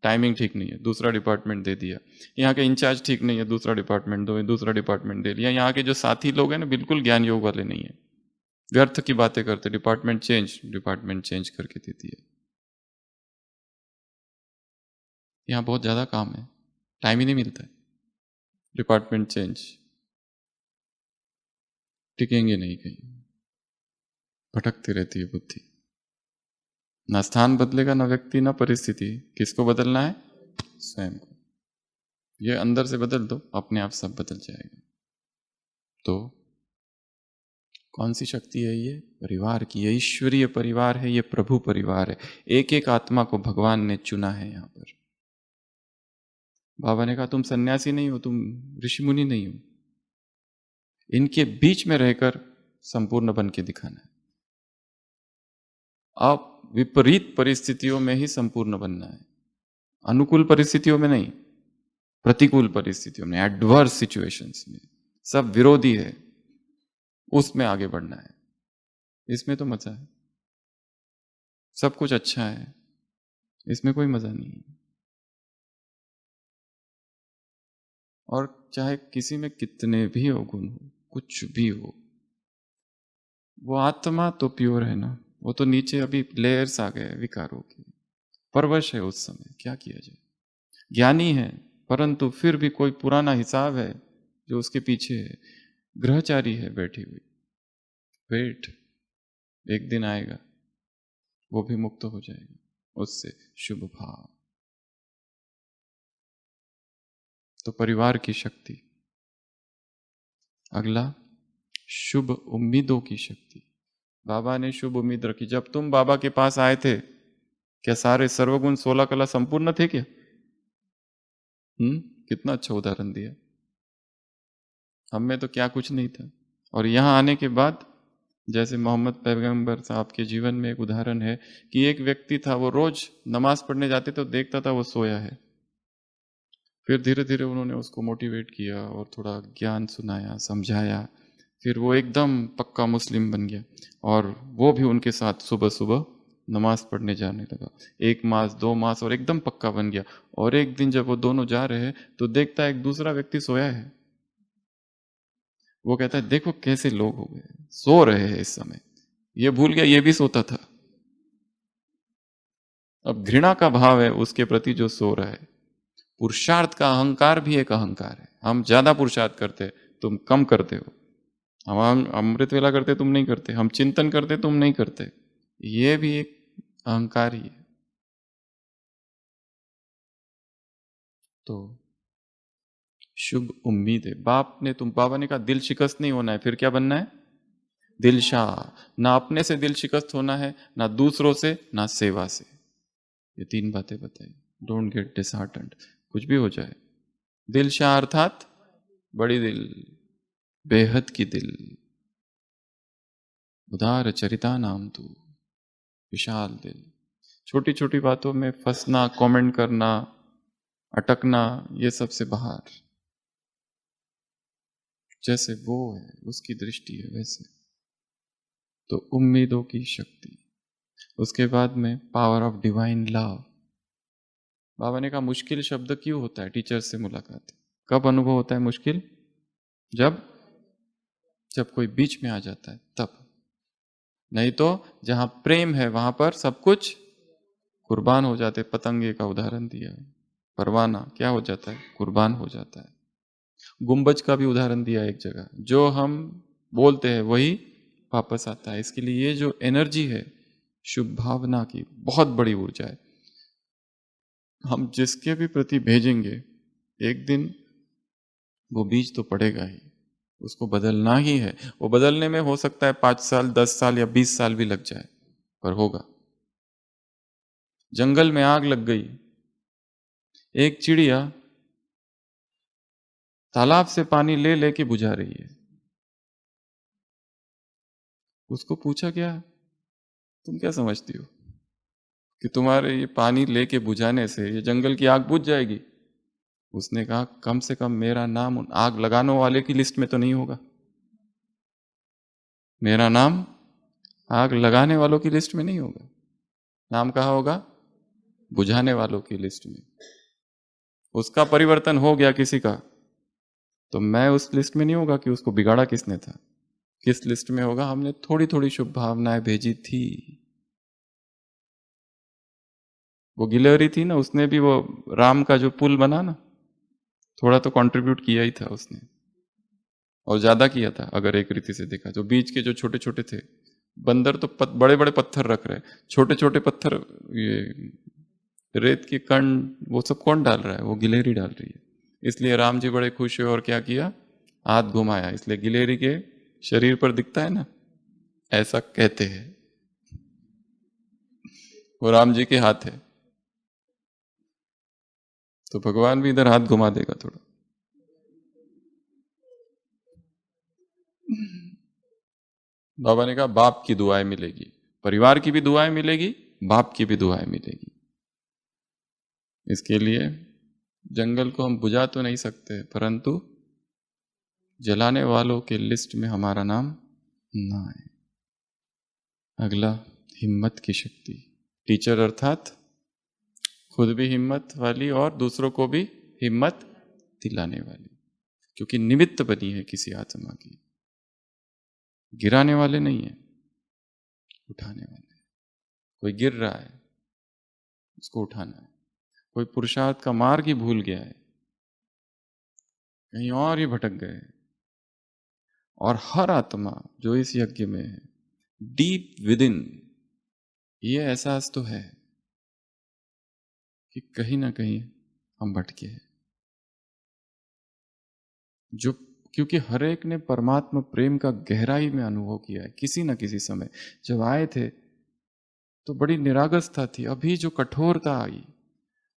टाइमिंग ठीक नहीं है, दूसरा डिपार्टमेंट दे दिया। यहाँ के इंचार्ज ठीक नहीं है, दूसरा डिपार्टमेंट दो, दूसरा डिपार्टमेंट दे दिया। यहाँ के जो साथी लोग हैं ना, बिल्कुल ज्ञान योग वाले नहीं है, व्यर्थ की बातें करते। डिपार्टमेंट चेंज करके दे दिया। यहाँ बहुत ज़्यादा काम है, टाइम ही नहीं मिलता है। डिपार्टमेंट चेंज, टिकेंगे नहीं कहीं, भटकती रहती है बुद्धि। ना स्थान बदलेगा, ना व्यक्ति, ना परिस्थिति। किसको बदलना है? स्वयं को। ये अंदर से बदल दो, अपने आप सब बदल जाएगा। तो कौन सी शक्ति है ये? परिवार की। ये ईश्वरीय परिवार है, ये प्रभु परिवार है। एक एक आत्मा को भगवान ने चुना है यहां पर। बाबा ने कहा तुम सन्यासी नहीं हो, तुम ऋषि मुनि नहीं हो, इनके बीच में रहकर संपूर्ण बन के दिखाना है। आप विपरीत परिस्थितियों में ही संपूर्ण बनना है, अनुकूल परिस्थितियों में नहीं, प्रतिकूल परिस्थितियों में, एडवर्स सिचुएशंस में, सब विरोधी है, उसमें आगे बढ़ना है। इसमें तो मजा है, सब कुछ अच्छा है, इसमें कोई मजा नहीं है। और चाहे किसी में कितने भी अवगुण हो, कुछ भी हो, वो आत्मा तो प्योर है ना। वो तो नीचे अभी लेयर्स आ गए विकारों के, परवश है उस समय, क्या किया जाए। ज्ञानी है परंतु फिर भी कोई पुराना हिसाब है जो उसके पीछे है। ग्रहचारी है बैठी हुई, वेट, एक दिन आएगा वो भी मुक्त हो जाएगा उससे, शुभ भाव। तो परिवार की शक्ति। अगला, शुभ उम्मीदों की शक्ति। बाबा ने शुभ उम्मीद रखी। जब तुम बाबा के पास आए थे, क्या सारे सर्वगुण 16 कला संपूर्ण थे क्या? कितना अच्छा उदाहरण दिया। हम में तो क्या कुछ नहीं था। और यहां आने के बाद, जैसे मोहम्मद पैगंबर साहब के जीवन में एक उदाहरण है कि एक व्यक्ति था, वो रोज नमाज पढ़ने जाते तो देखता था वो सोया है। फिर धीरे धीरे उन्होंने उसको मोटिवेट किया और थोड़ा ज्ञान सुनाया, समझाया। फिर वो एकदम पक्का मुस्लिम बन गया और वो भी उनके साथ सुबह सुबह नमाज पढ़ने जाने लगा। 1 मास 2 मास और एकदम पक्का बन गया। और एक दिन जब वो दोनों जा रहे हैं तो देखता है एक दूसरा व्यक्ति सोया है। वो कहता है देखो कैसे लोग हो गए, सो रहे हैं इस समय, ये भूल गया ये भी सोता था। अब घृणा का भाव है उसके प्रति जो सो रहा है। पुरुषार्थ का अहंकार भी एक अहंकार है। हम ज्यादा पुरुषार्थ करते, तुम कम करते हो। हम अमृत वेला करते, तुम नहीं करते। हम चिंतन करते, तुम नहीं करते। ये भी एक अहंकार ही है। तो शुभ उम्मीद है। बाबा ने कहा दिल शिकस्त नहीं होना है, फिर क्या बनना है? दिलशाह। ना अपने से दिल शिकस्त होना है, ना दूसरों से, ना सेवा से। ये 3 बातें बताई। डोंट गेट डिसहार्टेंड, कुछ भी हो जाए। दिलशाह अर्थात बड़ी दिल, बेहद की दिल, उदार चरिता नाम तू, विशाल दिल। छोटी छोटी बातों में फंसना, कमेंट करना, अटकना, ये सबसे बाहर। जैसे वो है, उसकी दृष्टि है वैसे। तो उम्मीदों की शक्ति। उसके बाद में पावर ऑफ डिवाइन लव। बाबा ने कहा मुश्किल शब्द क्यों होता है टीचर से मुलाकात? कब अनुभव होता है मुश्किल? जब जब कोई बीच में आ जाता है तब। नहीं तो जहां प्रेम है वहां पर सब कुछ कुर्बान हो जाते। पतंगे का उदाहरण दिया, परवाना क्या हो जाता है? कुर्बान हो जाता है। गुंबज का भी उदाहरण दिया एक जगह, जो हम बोलते हैं वही वापस आता है। इसके लिए ये जो एनर्जी है शुभ भावना की, बहुत बड़ी ऊर्जा है। हम जिसके भी प्रति भेजेंगे एक दिन वो बीज तो पड़ेगा ही, उसको बदलना ही है। वो बदलने में हो सकता है 5 साल, 10 साल या 20 साल भी लग जाए, पर होगा। जंगल में आग लग गई, एक चिड़िया तालाब से पानी ले लेके बुझा रही है। उसको पूछा क्या, तुम क्या समझती हो कि तुम्हारे ये पानी लेके बुझाने से ये जंगल की आग बुझ जाएगी? उसने कहा कम से कम मेरा नाम उन आग लगाने वाले की लिस्ट में तो नहीं होगा। मेरा नाम आग लगाने वालों की लिस्ट में नहीं होगा। नाम कहाँ होगा? बुझाने वालों की लिस्ट में। उसका परिवर्तन हो गया किसी का, तो मैं उस लिस्ट में नहीं होगा कि उसको बिगाड़ा किसने था। किस लिस्ट में होगा? हमने थोड़ी थोड़ी शुभ भावनाएं भेजी थी। वो गिलहरी थी ना, उसने भी वो राम का जो पुल बना ना, थोड़ा तो कंट्रीब्यूट किया ही था उसने, और ज्यादा किया था अगर एक रीति से देखा। जो बीच के जो छोटे छोटे थे, बंदर तो बड़े बड़े पत्थर रख रहे, छोटे छोटे पत्थर, ये रेत के कण, वो सब कौन डाल रहा है? वो गिलहरी डाल रही है। इसलिए राम जी बड़े खुश हुए और क्या किया? हाथ घुमाया। इसलिए गिलहरी के शरीर पर दिखता है ना, ऐसा कहते हैं वो राम जी के हाथ है। तो भगवान भी इधर हाथ घुमा देगा थोड़ा। बाबा ने कहा बाप की दुआएं मिलेगी, परिवार की भी दुआएं मिलेगी, बाप की भी दुआएं मिलेगी। इसके लिए जंगल को हम बुझा तो नहीं सकते, परंतु जलाने वालों के लिस्ट में हमारा नाम ना आए। अगला, हिम्मत की शक्ति। टीचर अर्थात खुद भी हिम्मत वाली और दूसरों को भी हिम्मत दिलाने वाली, क्योंकि निमित्त बनी है किसी आत्मा की। गिराने वाले नहीं है, उठाने वाले। कोई गिर रहा है, उसको उठाना है। कोई पुरुषार्थ का मार्ग ही भूल गया है, कहीं और ही भटक गए। और हर आत्मा जो इस यज्ञ में है, डीप विद इन ये एहसास तो है कि कहीं ना कहीं हम भटके हैं। जो क्योंकि हर एक ने परमात्मा प्रेम का गहराई में अनुभव किया है किसी न किसी समय। जब आए थे तो बड़ी निरागसता थी, अभी जो कठोरता आई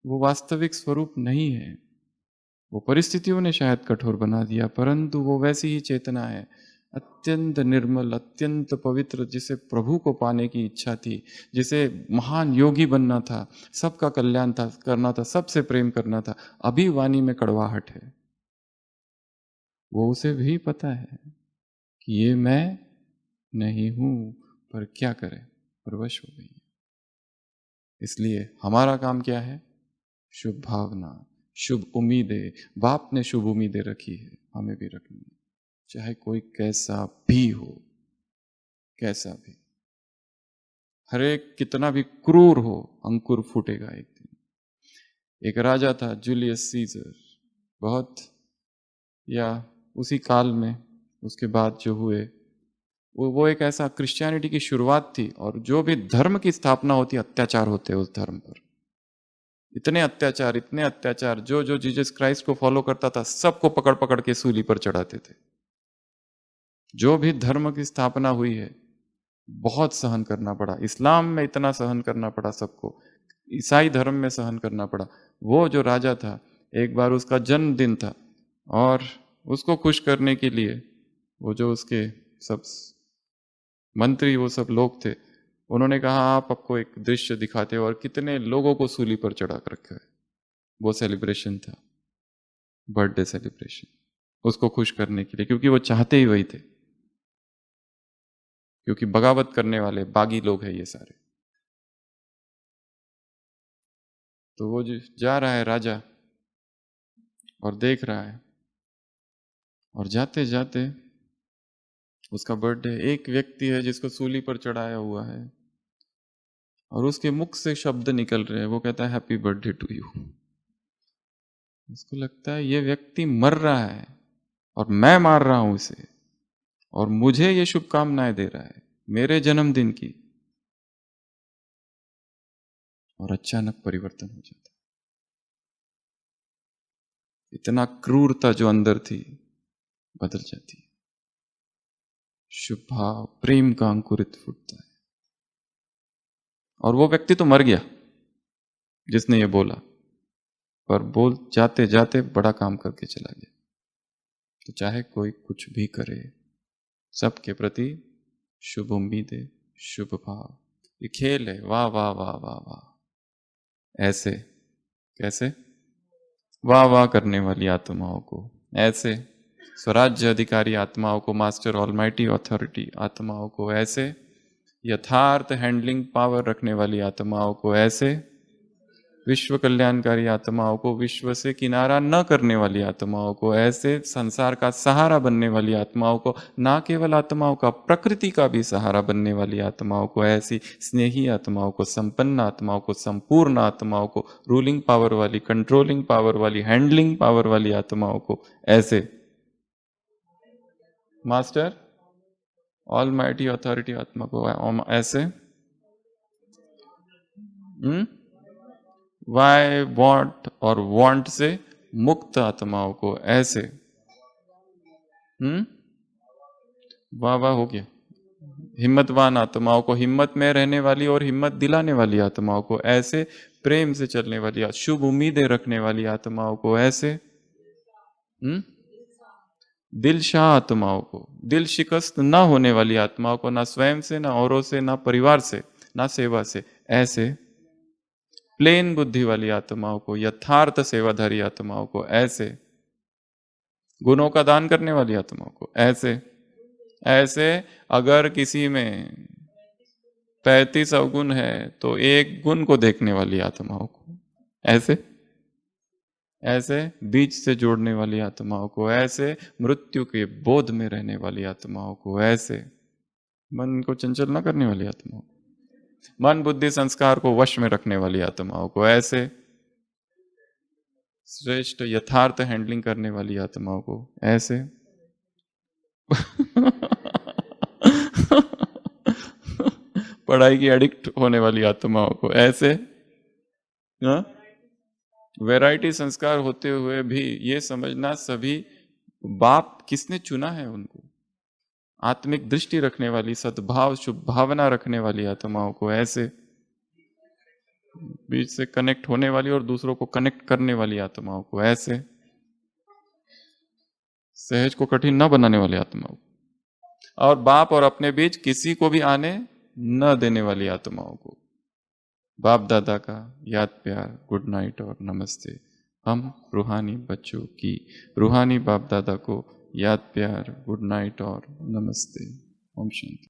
वो वास्तविक स्वरूप नहीं है। वो परिस्थितियों ने शायद कठोर बना दिया, परंतु वो वैसी ही चेतना है, अत्यंत निर्मल, अत्यंत पवित्र, जिसे प्रभु को पाने की इच्छा थी, जिसे महान योगी बनना था, सबका कल्याण था करना था, सबसे प्रेम करना था। अभी वाणी में कड़वाहट है। वो उसे भी पता है कि ये मैं नहीं हूं, पर क्या करें, परवश हो गई। इसलिए हमारा काम क्या है? शुभ भावना, शुभ उम्मीदें। बाप ने शुभ उम्मीदें रखी है, हमें भी रखनी है, चाहे कोई कैसा भी हो, कैसा भी। हर एक कितना भी क्रूर हो, अंकुर फूटेगा एक दिन। एक राजा था जूलियस सीजर, बहुत, या उसी काल में उसके बाद जो हुए, वो एक ऐसा, क्रिश्चियनिटी की शुरुआत थी, और जो भी धर्म की स्थापना होती, अत्याचार होते उस धर्म पर। इतने अत्याचार, इतने अत्याचार। जो जो जीसस क्राइस्ट को फॉलो करता था सबको पकड़ पकड़ के सूली पर चढ़ाते थे। जो भी धर्म की स्थापना हुई है बहुत सहन करना पड़ा। इस्लाम में इतना सहन करना पड़ा सबको, ईसाई धर्म में सहन करना पड़ा। वो जो राजा था, एक बार उसका जन्मदिन था और उसको खुश करने के लिए वो जो उसके सब मंत्री, वो सब लोग थे, उन्होंने कहा आप आपको एक दृश्य दिखाते हो, और कितने लोगों को सूली पर चढ़ा कर रखा है। वो सेलिब्रेशन था, बर्थडे सेलिब्रेशन, उसको खुश करने के लिए, क्योंकि वो चाहते ही वही थे, क्योंकि बगावत करने वाले बागी लोग हैं ये सारे। तो वो जो जा रहा है राजा और देख रहा है, और जाते जाते उसका बर्थडे, एक व्यक्ति है जिसको सूली पर चढ़ाया हुआ है, और उसके मुख से शब्द निकल रहे हैं, वो कहता है हैप्पी बर्थडे टू यू। उसको लगता है ये व्यक्ति मर रहा है और मैं मार रहा हूं इसे, और मुझे ये शुभकामनाएं दे रहा है मेरे जन्मदिन की, और अचानक परिवर्तन हो जाता है। इतना क्रूरता जो अंदर थी बदल जाती है, शुभ भाव, प्रेम का अंकुरित फूटता है। और वो व्यक्ति तो मर गया जिसने ये बोला, पर बोल जाते जाते बड़ा काम करके चला गया। तो चाहे कोई कुछ भी करे, सबके प्रति शुभ उम्मीदें, शुभ भाव। ये खेल है, वाह वाह वाह वाह वाह, ऐसे कैसे वाह वाह करने वाली आत्माओं को, ऐसे स्वराज्य अधिकारी आत्माओं को, मास्टर ऑलमाइटी अथॉरिटी आत्माओं को, ऐसे यथार्थ हैंडलिंग पावर रखने वाली आत्माओं को, ऐसे विश्व कल्याणकारी आत्माओं को, विश्व से किनारा न करने वाली आत्माओं को, ऐसे संसार का सहारा बनने वाली आत्माओं को, ना केवल आत्माओं का, प्रकृति का भी सहारा बनने वाली आत्माओं को, ऐसी स्नेही आत्माओं को, संपन्न आत्माओं को, संपूर्ण आत्माओं को, रूलिंग पावर वाली, कंट्रोलिंग पावर वाली, हैंडलिंग पावर वाली आत्माओं को, ऐसे मास्टर ऑलमाइटी अथॉरिटी आत्मा को, ऐसे वाई वॉन्ट और वांट से मुक्त आत्माओं को, ऐसे वाह वाह हो गया। हिम्मतवान आत्माओं को, हिम्मत में रहने वाली और हिम्मत दिलाने वाली आत्माओं को, ऐसे प्रेम से चलने वाली, शुभ उम्मीदें रखने वाली आत्माओं को, ऐसे दिल शाह आत्माओं को, दिल शिकस्त ना होने वाली आत्माओं को, ना स्वयं से, ना औरों से, ना परिवार से, ना सेवा से, ऐसे प्लेन बुद्धि वाली आत्माओं को, यथार्थ सेवाधारी आत्माओं को, ऐसे गुणों का दान करने वाली आत्माओं को, ऐसे ऐसे अगर किसी में 35 अवगुण है तो एक गुण को देखने वाली आत्माओं को, ऐसे ऐसे बीज से जोड़ने वाली आत्माओं को, ऐसे मृत्यु के बोध में रहने वाली आत्माओं को, ऐसे मन को चंचल न करने वाली आत्माओं को, मन बुद्धि संस्कार को वश में रखने वाली आत्माओं को, ऐसे श्रेष्ठ यथार्थ हैंडलिंग करने वाली आत्माओं को, ऐसे पढ़ाई की एडिक्ट होने वाली आत्माओं को, ऐसे वैरायटी संस्कार होते हुए भी ये समझना सभी बाप किसने चुना है उनको, आत्मिक दृष्टि रखने वाली, सद्भाव शुभ भावना रखने वाली आत्माओं को, ऐसे बीच से कनेक्ट होने वाली और दूसरों को कनेक्ट करने वाली आत्माओं को, ऐसे सहज को कठिन न बनाने वाली आत्माओं को, और बाप और अपने बीच किसी को भी आने न देने वाली आत्माओं को। बाप दादा का याद प्यार, गुड नाइट और नमस्ते। हम रूहानी बच्चों की रूहानी बाप दादा को याद प्यार, गुड नाइट और नमस्ते। ओम शांति।